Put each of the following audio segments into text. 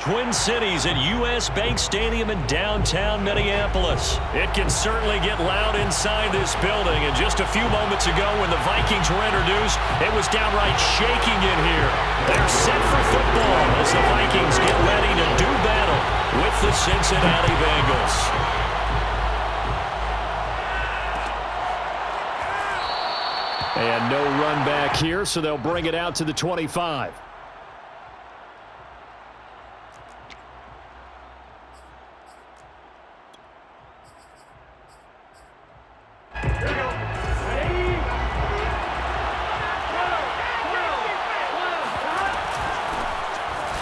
Twin Cities at U.S. Bank Stadium in downtown Minneapolis. It can certainly get loud inside this building. And just a few moments ago when the Vikings were introduced, it was downright shaking in here. They're set for football as the Vikings get ready to do battle with the Cincinnati Bengals. And no run back here, so they'll bring it out to the 25.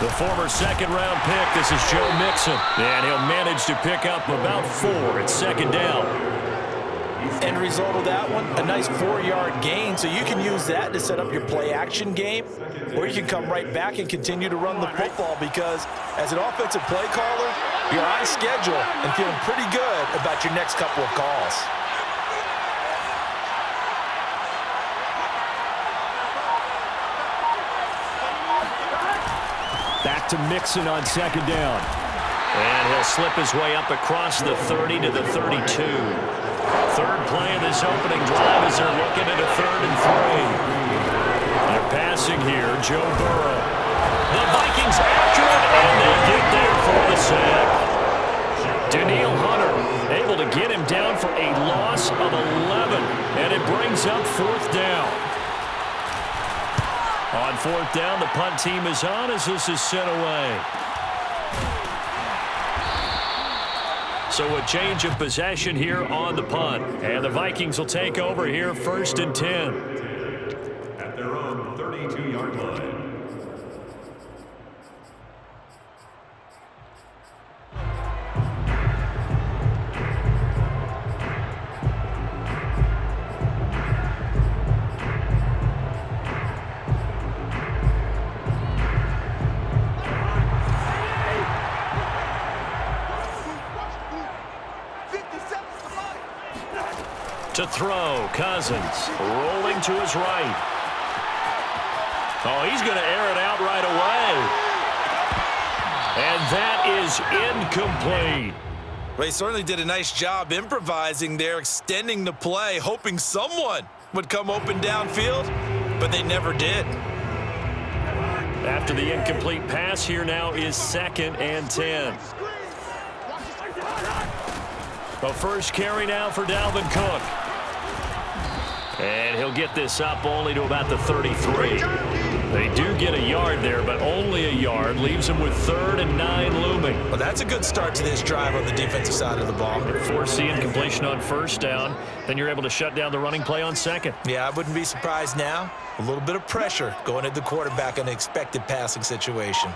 The former second-round pick, this is Joe Mixon. And he'll manage to pick up about 4 at second down. End result of that one, a nice 4-yard gain. So you can use that to set up your play-action game, or you can come right back and continue to run the football because as an offensive play caller, you're on schedule and feeling pretty good about your next couple of calls. Back to Mixon on second down. And he'll slip his way up across the 30 to the 32. Third play of this opening drive as they're looking at a 3rd and 3. They're passing here, Joe Burrow. The Vikings after it, and they get there for the sack. Danielle Hunter able to get him down for a loss of 11, and it brings up 4th down. On 4th down, the punt team is on as this is sent away. So a change of possession here on the punt. And the Vikings will take over here 1st and 10. At their own 32-yard line. To throw, Cousins rolling to his right. Oh, he's going to air it out right away. And that is incomplete. Well, he certainly did a nice job improvising there, extending the play, hoping someone would come open downfield, but they never did. After the incomplete pass, here now is 2nd and 10. The first carry now for Dalvin Cook. And he'll get this up only to about the 33. They do get a yard there, but only a yard. Leaves them with 3rd and 9 looming. Well, that's a good start to this drive on the defensive side of the ball. Force the incompletion on 1st down. Then you're able to shut down the running play on 2nd. Yeah, I wouldn't be surprised now. A little bit of pressure going at the quarterback in an expected passing situation.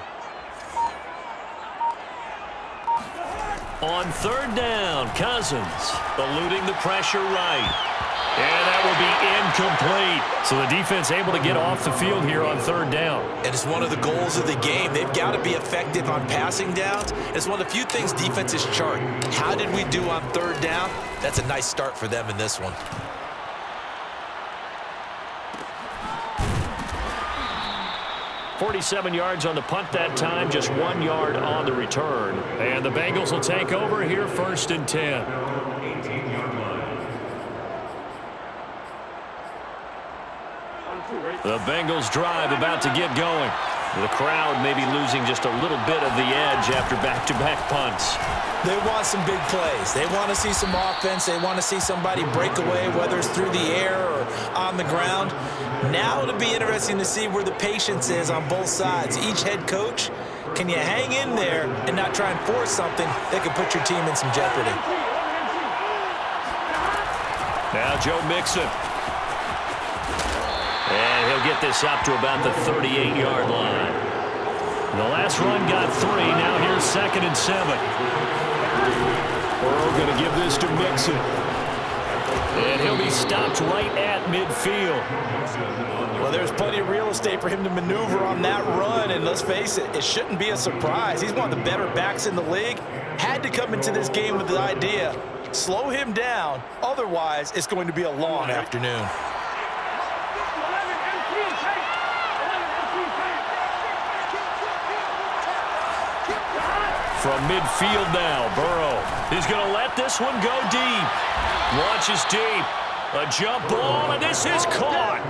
On 3rd down, Cousins eluding the pressure right. And that will be incomplete. So the defense able to get off the field here on 3rd down. And it's one of the goals of the game. They've got to be effective on passing downs. It's one of the few things defenses chart. How did we do on 3rd down? That's a nice start for them in this one. .47 yards on the punt that time, just 1 yard on the return. And the Bengals will take over here 1st and 10. 18-yard line. The Bengals drive about to get going. The crowd maybe losing just a little bit of the edge after back-to-back punts. They want some big plays. They want to see some offense. They want to see somebody break away, whether it's through the air or on the ground. Now it'll be interesting to see where the patience is on both sides. Each head coach, can you hang in there and not try and force something that could put your team in some jeopardy? Now Joe Mixon. And he'll get this up to about the 38-yard line. The last run got 3. Now here's 2nd and 7. Burrow going to give this to Mixon. And he'll be stopped right at midfield. Well, there's plenty of real estate for him to maneuver on that run. And let's face it, it shouldn't be a surprise. He's one of the better backs in the league. Had to come into this game with the idea, slow him down. Otherwise, it's going to be a long afternoon. From midfield now, Burrow. He's going to let this one go deep. Launches deep. A jump ball, and this is caught.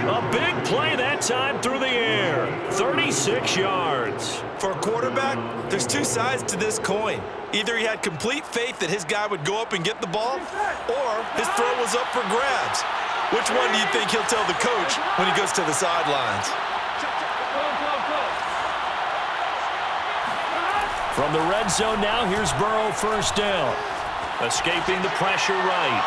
A big play that time through the air. 36 yards. For a quarterback, there's two sides to this coin. Either he had complete faith that his guy would go up and get the ball, or his throw was up for grabs. Which one do you think he'll tell the coach when he goes to the sidelines? From the red zone now, here's Burrow first down. Escaping the pressure right.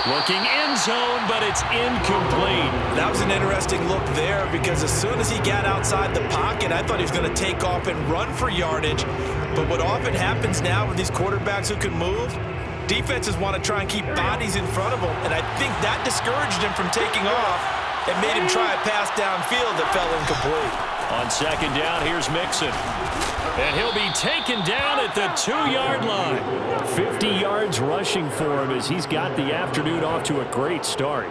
Looking end zone, but it's incomplete. That was an interesting look there because as soon as he got outside the pocket, I thought he was going to take off and run for yardage. But what often happens now with these quarterbacks who can move, defenses want to try and keep bodies in front of them, and I think that discouraged him from taking off and made him try a pass downfield that fell incomplete. On second down, here's Mixon. And he'll be taken down at the 2-yard line. 50 yards rushing for him as he's got the afternoon off to a great start.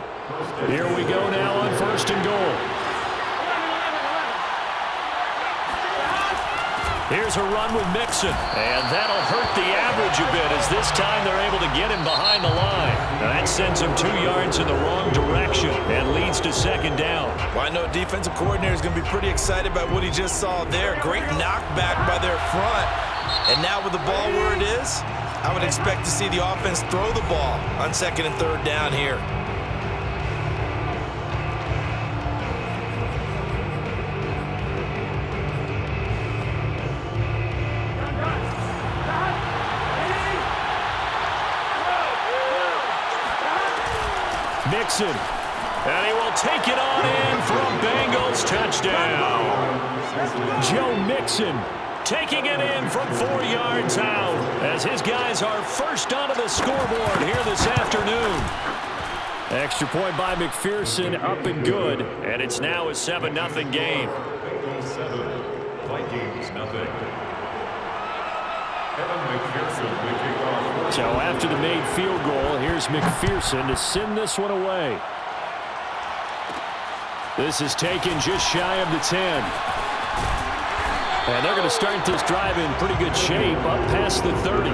Here we go now on first and goal. Here's a run with Mixon, and that'll hurt the average a bit as this time they're able to get him behind the line. Now that sends him 2 yards in the wrong direction and leads to second down. Well, I know defensive coordinator is going to be pretty excited about what he just saw there. Great knockback by their front. And now with the ball where it is, I would expect to see the offense throw the ball on second and third down here. Mixon, and he will take it on in for a Bengals touchdown. Joe Mixon taking it in from 4 yards out as his guys are first onto the scoreboard here this afternoon. Extra point by McPherson, up and good, and it's now a 7-0 game. Bengals 7, Vikings nothing. McPherson will kick off. So after the made field goal, here's McPherson to send this one away. This is taken just shy of the 10. And they're going to start this drive in pretty good shape up past the 30.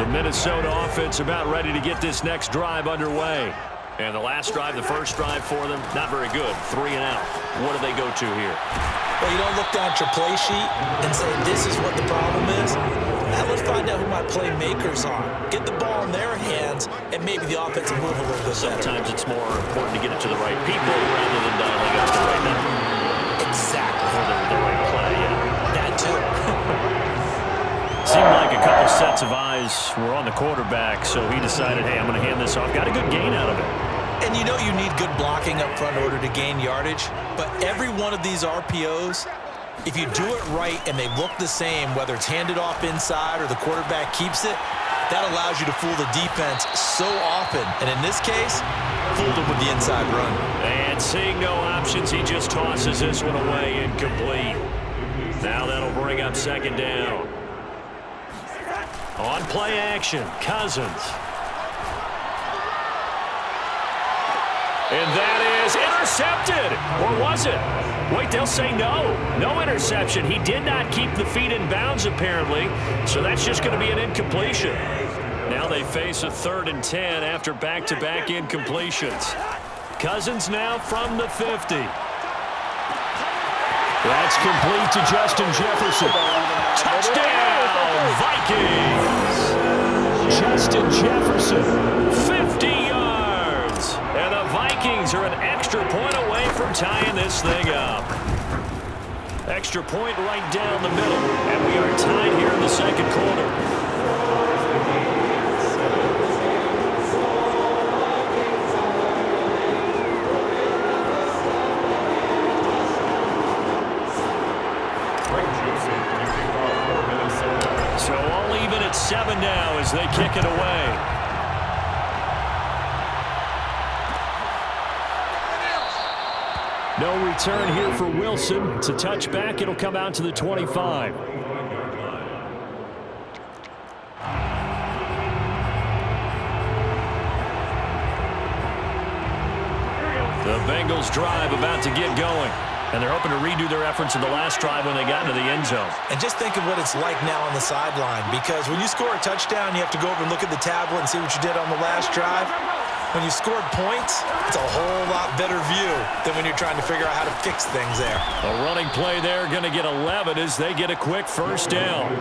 The Minnesota offense about ready to get this next drive underway. And the last drive, the first drive for them, not very good. 3 and out. What do they go to here? Well, you don't look down at your play sheet and say, this is what the problem is. Now let's find out who my playmakers are. Get the ball in their hands, and maybe the offense will move a little bit better. Sometimes it's more important to get it to the right people rather than dialing up the right number. Exactly. For the right play, yeah. That too. Seemed like a couple sets of eyes were on the quarterback, so he decided, hey, I'm going to hand this off. Got a good gain out of it. And you know you need good blocking up front in order to gain yardage, but every one of these RPOs, if you do it right and they look the same, whether it's handed off inside or the quarterback keeps it, that allows you to fool the defense so often. And in this case, fooled them with the inside run. And seeing no options, he just tosses this one away, incomplete. Now that'll bring up second down. On play action, Cousins. And that is intercepted. Or was it? Wait, they'll say no. No interception. He did not keep the feet in bounds, apparently. So that's just going to be an incompletion. Now they face a 3rd and 10 after back-to-back incompletions. Cousins now from the 50. That's complete to Justin Jefferson. Touchdown, Vikings! Justin Jefferson, 50 yards. And the Vikings are an extra point away from tying this thing up. Extra point right down the middle. And we are tied here in the second quarter. So all even at 7 now as they kick it away. No return here for Wilson. It's a touchback. It'll come out to the 25. The Bengals drive about to get going. And they're hoping to redo their efforts in the last drive when they got into the end zone. And just think of what it's like now on the sideline, because when you score a touchdown, you have to go over and look at the tablet and see what you did on the last drive. When you scored points, it's a whole lot better view than when you're trying to figure out how to fix things there. A running play there, going to get 11 as they get a quick first down.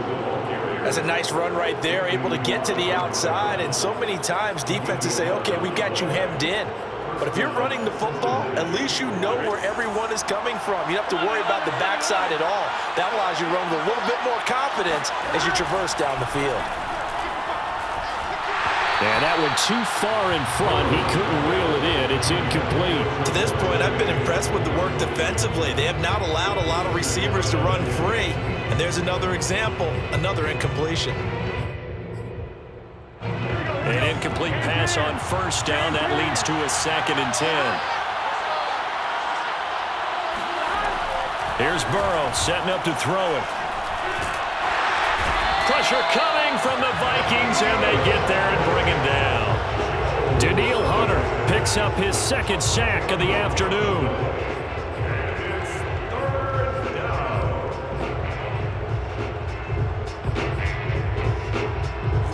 That's a nice run right there, able to get to the outside. And so many times defenses say, okay, we've got you hemmed in. But if you're running the football, at least you know where everyone is coming from. You don't have to worry about the backside at all. That allows you to run with a little bit more confidence as you traverse down the field. And that went too far in front. He couldn't reel it in. It's incomplete. To this point, I've been impressed with the work defensively. They have not allowed a lot of receivers to run free. And there's another example, another incompletion. An incomplete pass on first down. That leads to a 2nd and 10. Here's Burrow setting up to throw it. Pressure coming from the Vikings, and they get there and bring him down. Danielle Hunter picks up his 2nd sack of the afternoon.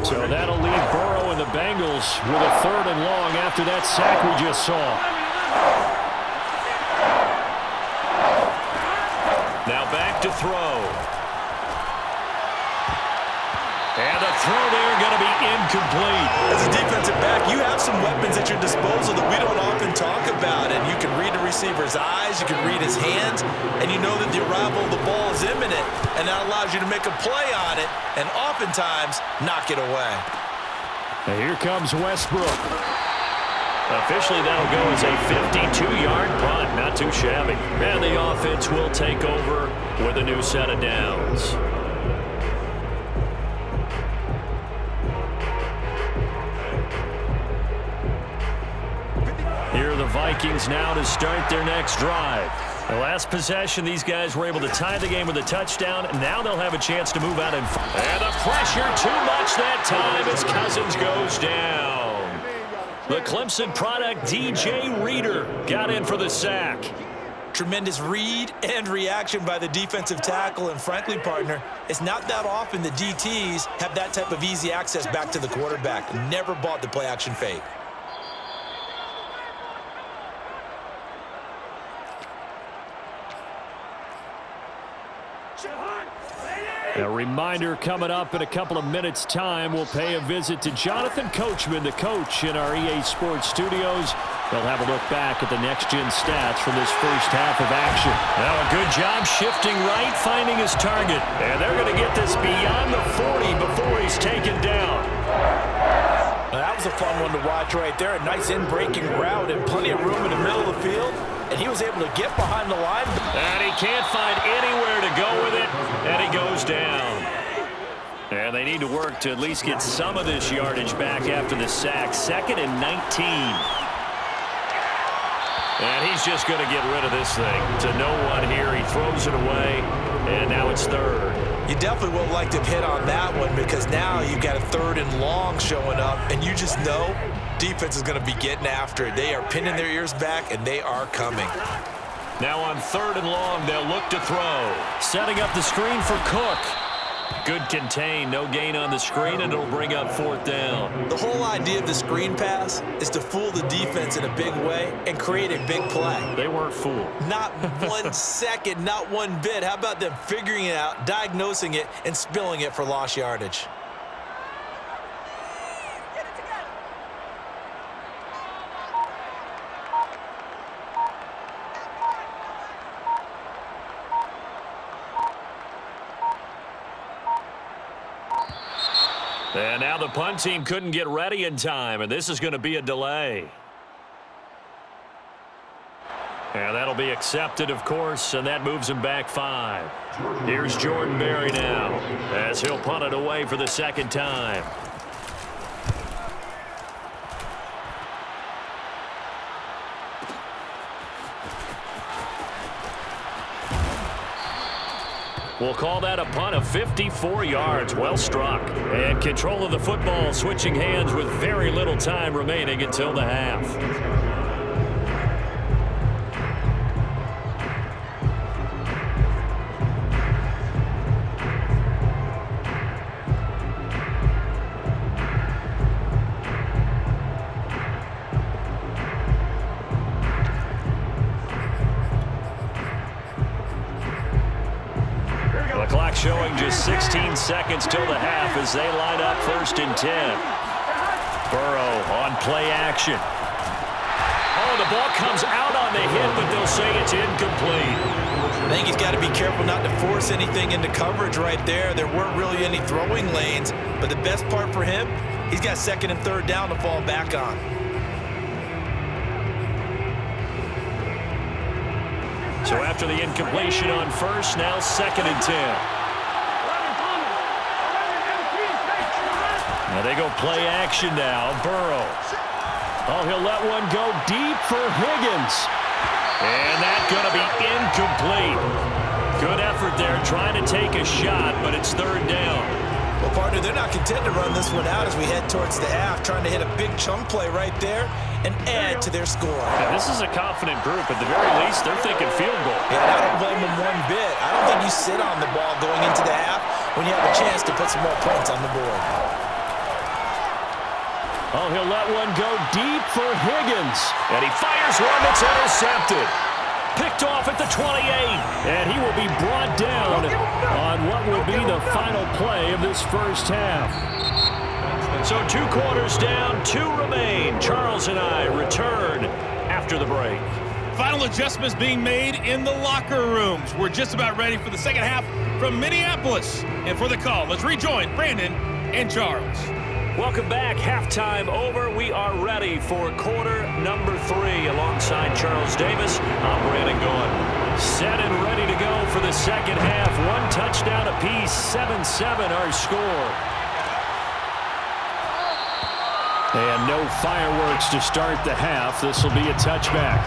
So that'll leave Burrow and the Bengals with a 3rd and long after that sack we just saw. Now back to throw. And the throw there going to be incomplete. As a defensive back, you have some weapons at your disposal that we don't often talk about. And you can read the receiver's eyes, you can read his hands, and you know that the arrival of the ball is imminent. And that allows you to make a play on it and oftentimes knock it away. And here comes Westbrook. Officially, that'll go as a 52-yard punt. Not too shabby. And the offense will take over with a new set of downs. Here are the Vikings now to start their next drive. The last possession, these guys were able to tie the game with a touchdown. Now they'll have a chance to move out in front. And the pressure too much that time as Cousins goes down. The Clemson product, DJ Reader, got in for the sack. Tremendous read and reaction by the defensive tackle. And frankly, partner, it's not that often the DTs have that type of easy access back to the quarterback. Never bought the play-action fake. A reminder coming up in a couple of minutes' time. We'll pay a visit to Jonathan Coachman, the coach in our EA Sports studios. They'll have a look back at the next-gen stats from this first half of action. Now a good job shifting right, finding his target. And they're going to get this beyond the 40 before he's taken down. Well, that was a fun one to watch right there. A nice in-breaking route and plenty of room in the middle of the field. And he was able to get behind the line. And he can't find anywhere to go with it. And he goes down. And they need to work to at least get some of this yardage back after the sack. 2nd and 19. And he's just going to get rid of this thing. To no one here. He throws it away. And now it's 3rd. You definitely would like to hit on that one because now you've got a 3rd and long showing up. And you just know defense is going to be getting after it. They are pinning their ears back, and they are coming. Now on 3rd and long, they'll look to throw. Setting up the screen for Cook. Good contain, no gain on the screen, and it'll bring up 4th down. The whole idea of the screen pass is to fool the defense in a big way and create a big play. They weren't fooled. Not 1 second, not one bit. How about them figuring it out, diagnosing it, and spilling it for lost yardage? And now the punt team couldn't get ready in time, and this is going to be a delay. And that'll be accepted, of course, and that moves him back 5. Here's Jordan Berry now, as he'll punt it away for the 2nd time. We'll call that a punt of 54 yards. Well struck. And control of the football switching hands with very little time remaining until the half. clock showing just 16 seconds till the half as they line up 1st and 10. Burrow on play action. Oh, the ball comes out on the hit, but they'll say it's incomplete. I think he's got to be careful not to force anything into coverage right there. There weren't really any throwing lanes, but the best part for him, he's got 2nd and 3rd down to fall back on. So after the incompletion on 1st, now 2nd and 10. Now they go play action now. Burrow. Oh, he'll let one go deep for Higgins. And that's going to be incomplete. Good effort there trying to take a shot, but it's 3rd down. Well, partner, they're not content to run this one out as we head towards the half, trying to hit a big chunk play right there and add to their score. Yeah, this is a confident group. At the very least, they're thinking field goal. Yeah, I don't blame them one bit. I don't think you sit on the ball going into the half when you have a chance to put some more points on the board. Oh, he'll let one go deep for Higgins. And he fires one that's intercepted. Picked off at the 28. And he will be brought down on what will be the final play of this 1st half. So 2 quarters down, 2 remain. Charles and I return after the break. Final adjustments being made in the locker rooms. We're just about ready for the 2nd half from Minneapolis. And for the call, let's rejoin Brandon and Charles. Welcome back. Halftime over. We are ready for quarter number 3 alongside Charles Davis. I'm Brandon Gaughan. Set and ready to go for the 2nd half. 1 touchdown apiece. 7-7 our score. And no fireworks to start the half. This will be a touchback.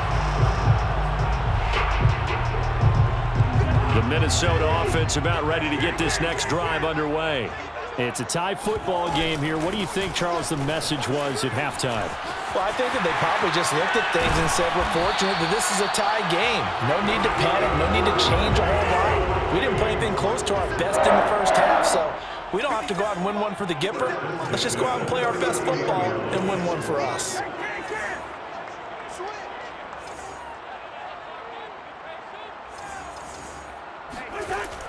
The Minnesota offense about ready to get this next drive underway. It's a tie football game here. What do you think, Charles, the message was at halftime? Well, I think that they probably just looked at things and said, we're fortunate that this is a tie game. No need to panic. No need to change a whole lot. We didn't play anything close to our best in the 1st half, so we don't have to go out and win one for the Gipper. Let's just go out and play our best football and win one for us.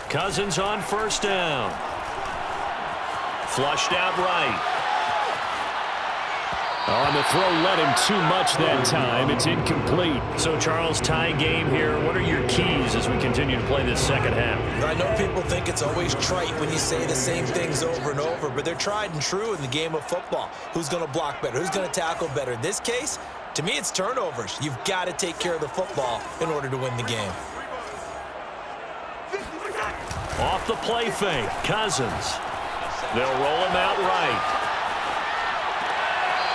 Cousins on 1st down. Flushed out right. On the throw, let him too much that time. It's incomplete. So, Charles, tie game here. What are your keys as we continue to play this 2nd half? I know people think it's always trite when you say the same things over and over, but they're tried and true in the game of football. Who's going to block better? Who's going to tackle better? In this case, to me, it's turnovers. You've got to take care of the football in order to win the game. Off the play fake, Cousins. They'll roll him out right.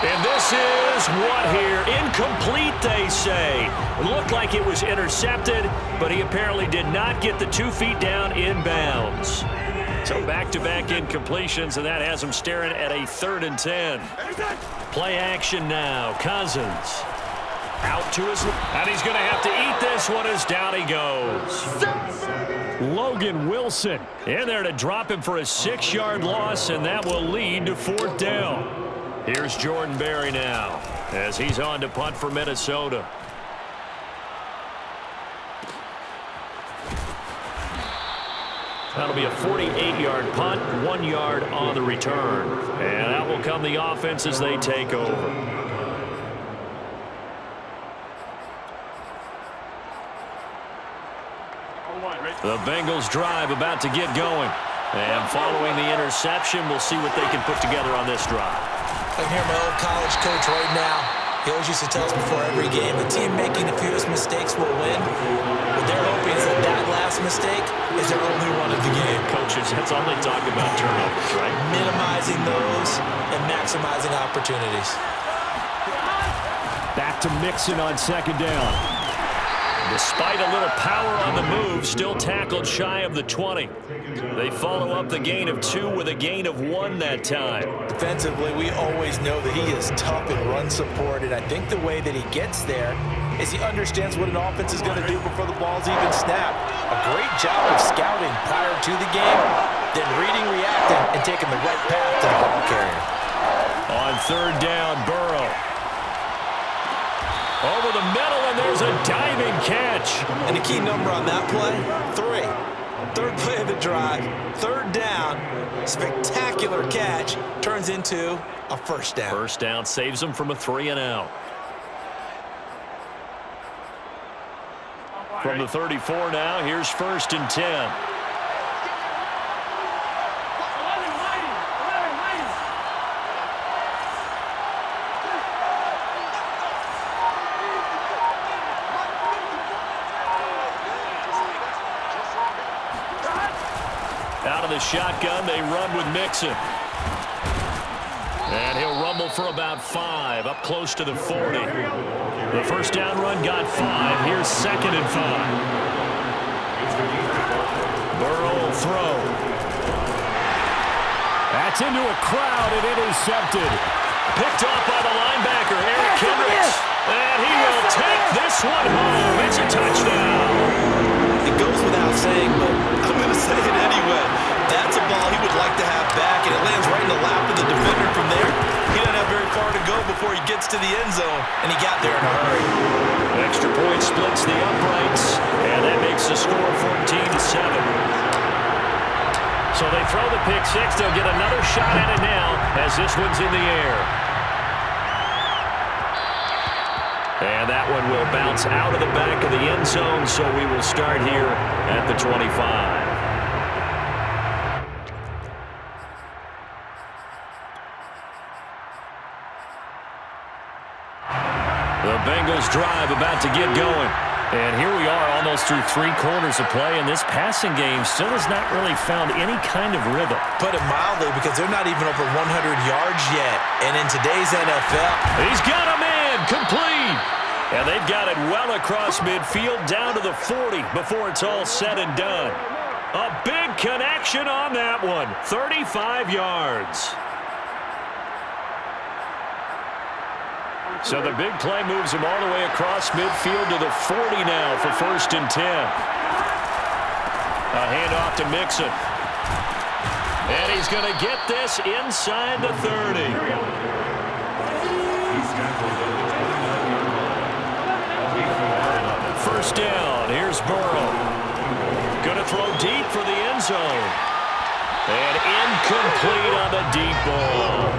And this is what here? Incomplete, they say. It looked like it was intercepted, but he apparently did not get the 2 feet down inbounds. So back-to-back incompletions, and that has him staring at a 3rd and 10. Play action now. Cousins. Out to his... And he's going to have to eat this one as down he goes. Logan Wilson in there to drop him for a 6-yard loss, and that will lead to 4th down. Here's Jordan Berry now as he's on to punt for Minnesota. That'll be a 48-yard punt, 1 yard on the return. And out will come the offense as they take over. The Bengals drive about to get going. And following the interception, we'll see what they can put together on this drive. I can hear my old college coach right now. He always used to tell us before every game, the team making the fewest mistakes will win. What they're hoping is that that last mistake is their only one of the game. Coaches, that's all they talk about, turnovers, right? Minimizing those and maximizing opportunities. Back to Mixon on 2nd down. Despite a little power on the move, still tackled shy of the 20. They follow up the gain of 2 with a gain of 1 that time. Defensively, we always know that he is tough and run support, and I think the way that he gets there is he understands what an offense is going to do before the ball's even snapped. A great job of scouting prior to the game, then reading, reacting, and taking the right path to the ball carrier. On 3rd down, Burrow. Over the middle, and there's a diving catch. And the key number on that play, 3. Third play of the drive, third down, spectacular catch, turns into a first down. First down saves them from a 3-and-out. From the 34 now, here's 1st and 10. Out of the shotgun, they run with Mixon. And he'll rumble for about 5, up close to the 40. The first down run got 5. Here's 2nd and 5. Burrow will throw. That's into a crowd and intercepted. Picked off by the linebacker, Eric Kendricks. And he will take this one home. It's a touchdown. It goes without saying, but I'm going to say it anyway. That's a ball he would like to have back, and it lands right in the lap of the defender from there. He doesn't have very far to go before he gets to the end zone, and he got there in a hurry. Extra point splits the uprights, and that makes the score 14-7. So they throw the pick six. They'll get another shot at it now as this one's in the air. And that one will bounce out of the back of the end zone, so we will start here at the 25. The Bengals drive about to get going. And here we are almost through 3 quarters of play, and this passing game still has not really found any kind of rhythm. Put it mildly, because they're not even over 100 yards yet. And in today's NFL, he's got a man complete. And they've got it well across midfield down to the 40 before it's all said and done. A big connection on that one. 35 yards. So the big play moves him all the way across midfield to the 40 now for 1st and 10. A handoff to Mixon. And he's going to get this inside the 30. First down. Here's Burrow. Going to throw deep for the end zone. And incomplete on the deep ball.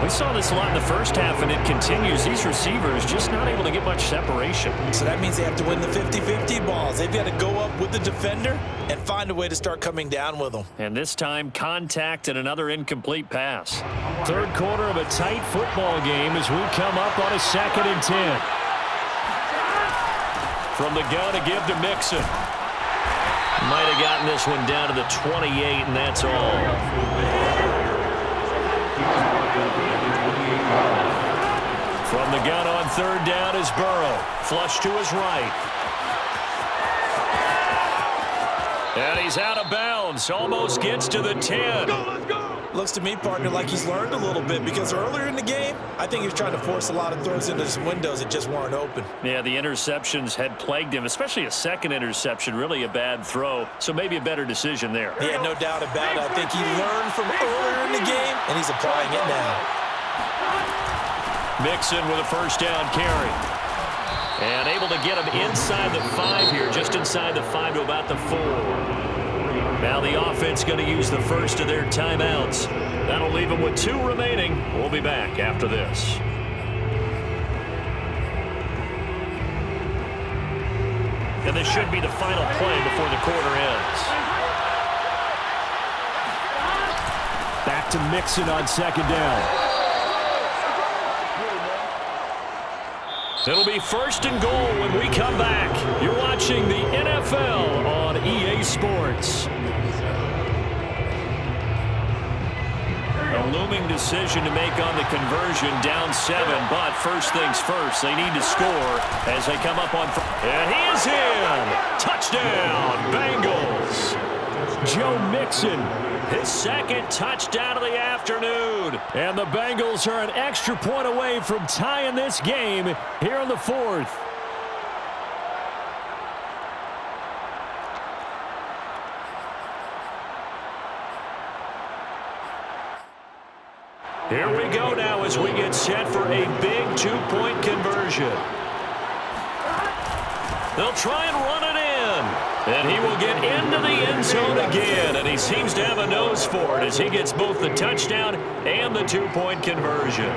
We saw this a lot in the first half, and it continues. These receivers just not able to get much separation. So that means they have to win the 50-50 balls. They've got to go up with the defender and find a way to start coming down with them. And this time, contact and another incomplete pass. Third quarter of a tight football game as we come up on a 2nd and 10. From the gun to give to Mixon. Might have gotten this one down to the 28, and that's all. From the gun on 3rd down is Burrow. Flush to his right. And he's out of bounds. Almost gets to the 10. Let's go. Looks to me, partner, like he's learned a little bit, because earlier in the game, I think he was trying to force a lot of throws into his windows that just weren't open. Yeah, the interceptions had plagued him, especially a second interception, really a bad throw. So maybe a better decision there. Yeah, no doubt about it. I think he learned from earlier in the game, and he's applying it now. Mixon with a first down carry. And able to get him inside the 5 here, just inside the 5 to about the 4. Now the offense going to use the first of their timeouts. That'll leave them with 2 remaining. We'll be back after this. And this should be the final play before the quarter ends. Back to Mixon on 2nd down. It'll be 1st and goal when we come back. You're watching the NFL on EA Sports. A looming decision to make on the conversion, down 7, but first things first, they need to score as they come up on. And he is in! Touchdown, Bengals! Joe Mixon, his 2nd touchdown of the afternoon. And the Bengals are an extra point away from tying this game here in the 4th. Here we go now as we get set for a big 2-point conversion. They'll try and run it in. again. And he will get into the end zone again. And he seems to have a nose for it as he gets both the touchdown and the two-point conversion.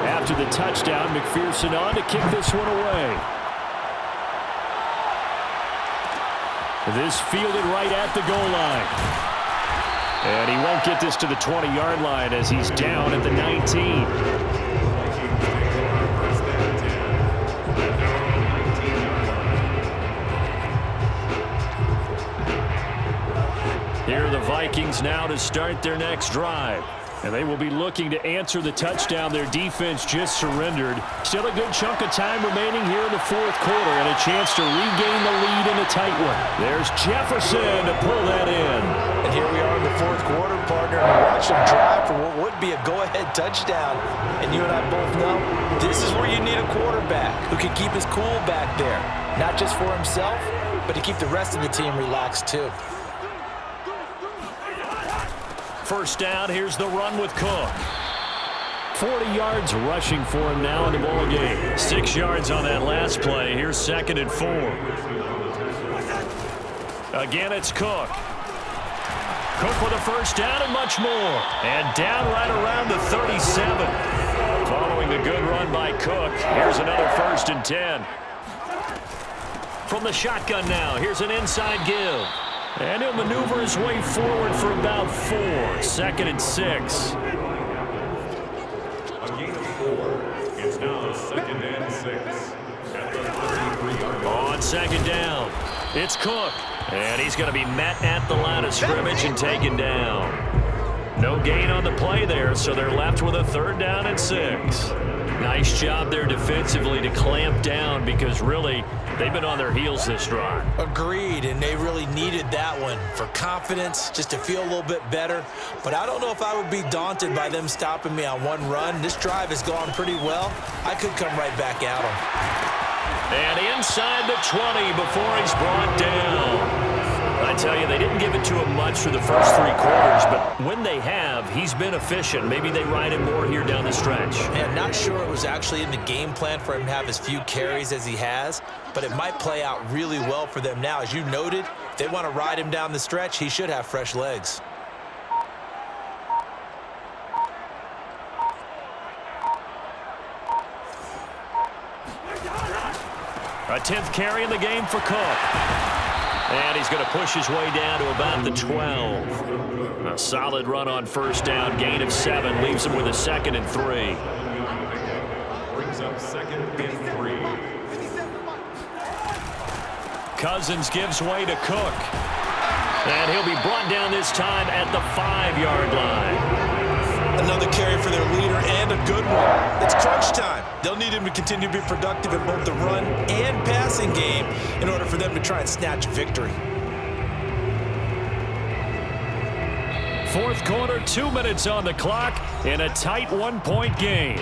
After the touchdown, McPherson on to kick this one away. This fielded right at the goal line. And he won't get this to the 20-yard line as he's down at the 19. Here are the Vikings now to start their next drive. And they will be looking to answer the touchdown their defense just surrendered. Still a good chunk of time remaining here in the fourth quarter and a chance to regain the lead in a tight one. There's Jefferson to pull that in. And here we are in the fourth quarter, partner, and watch them drive for what would be a go-ahead touchdown. And you and I both know this is where you need a quarterback who can keep his cool back there. Not just for himself, but to keep the rest of the team relaxed too. First down, here's the run with Cook. 40 yards rushing for him now in the ball game. 6 yards on that last play. Here's 2nd and 4. Again, it's Cook. Cook with a first down and much more. And down right around the 37. Following the good run by Cook, here's another 1st and 10. From the shotgun now, here's an inside give. And he'll maneuver his way forward for about 4. 2nd and 6. A gain of 4. It's now 2nd and 6. At the 33-yard line. On 2nd down, it's Cook. And he's going to be met at the line of scrimmage and taken down. No gain on the play there, so they're left with a 3rd down and 6. Nice job there defensively to clamp down because really they've been on their heels this drive. Agreed, and they really needed that one for confidence, just to feel a little bit better. But I don't know if I would be daunted by them stopping me on one run. This drive has gone pretty well. I could come right back at them. And inside the 20 before he's brought down. I tell you, they didn't give it to him much for the first 3 quarters, but when they have, he's been efficient. Maybe they ride him more here down the stretch. Man, not sure it was actually in the game plan for him to have as few carries as he has, but it might play out really well for them now. As you noted, if they want to ride him down the stretch, he should have fresh legs. A 10th carry in the game for Cook. And he's going to push his way down to about the 12. A solid run on first down, gain of 7, leaves him with a 2nd and 3. Brings up 2nd and 3. Cousins gives way to Cook. And he'll be brought down this time at the 5-yard line. Another carry for their leader and a good one. It's crunch time. They'll need him to continue to be productive in both the run and passing game in order for them to try and snatch victory. Fourth quarter, 2 minutes on the clock in a tight 1-point game.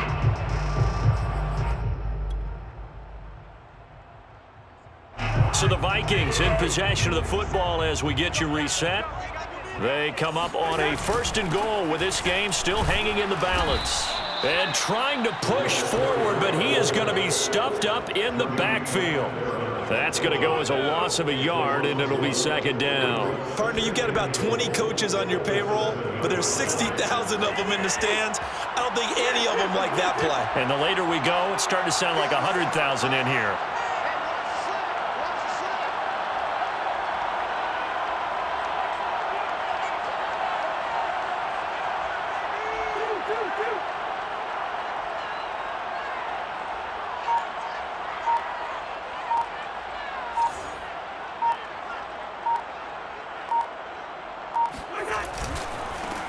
So the Vikings in possession of the football as we get you reset. They come up on a 1st and goal with this game still hanging in the balance. And trying to push forward, but he is going to be stuffed up in the backfield. That's going to go as a loss of a yard, and it'll be 2nd down. Partner, you've got about 20 coaches on your payroll, but there's 60,000 of them in the stands. I don't think any of them like that play. And the later we go, it's starting to sound like 100,000 in here.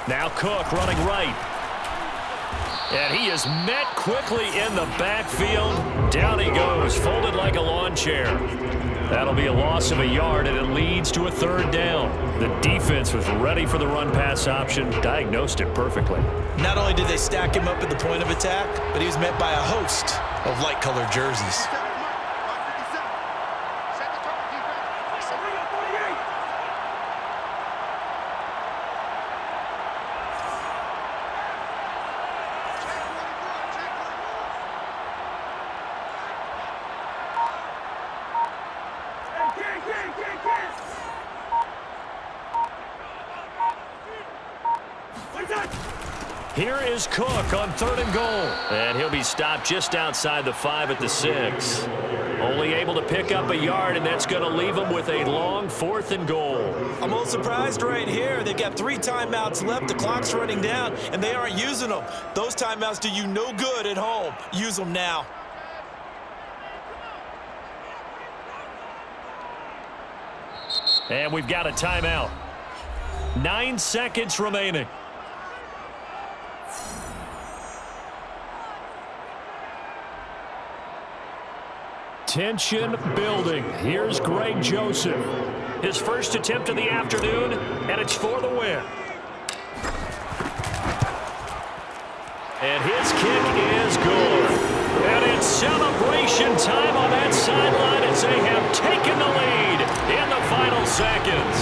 Now Cook running right. And he is met quickly in the backfield. Down he goes, folded like a lawn chair. That'll be a loss of a yard, and it leads to a 3rd down. The defense was ready for the run-pass option, diagnosed it perfectly. Not only did they stack him up at the point of attack, but he was met by a host of light-colored jerseys. Here is Cook on 3rd and goal. And he'll be stopped just outside the 5 at the 6. Only able to pick up a yard, and that's going to leave him with a long 4th and goal. I'm a little surprised right here. They've got 3 timeouts left. The clock's running down, and they aren't using them. Those timeouts do you no good at home. Use them now. And we've got a timeout. 9 seconds remaining. Tension building. Here's Greg Joseph. His first attempt of the afternoon, and it's for the win. And his kick is good. And it's celebration time on that sideline as they have taken the lead in the final seconds.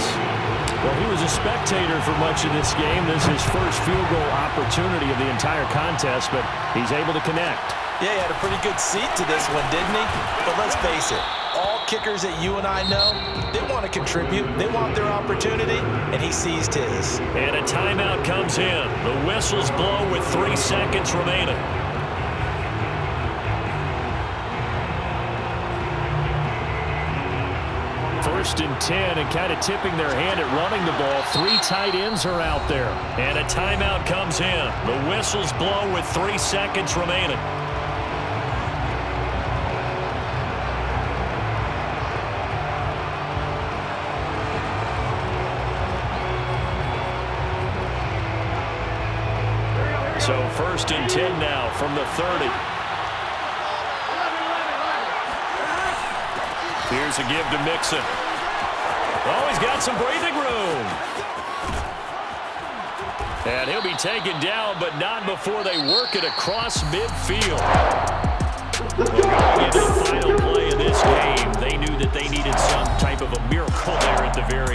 Well, he was a spectator for much of this game. This is his first field goal opportunity of the entire contest, but he's able to connect. Yeah, he had a pretty good seat to this one, didn't he? But let's face it, all kickers that you and I know, they want to contribute. They want their opportunity, and he seized his. And a timeout comes in. The whistles blow with 3 seconds remaining. First and 10, and kind of tipping their hand at running the ball. 3 tight ends are out there. And a timeout comes in. The whistles blow with 3 seconds remaining. So first and 10 now from the 30. Here's a give to Mixon. Oh, he's got some breathing room. And he'll be taken down, but not before they work it across midfield. Going into the final play of this game, they knew that they needed some type of a miracle there at the very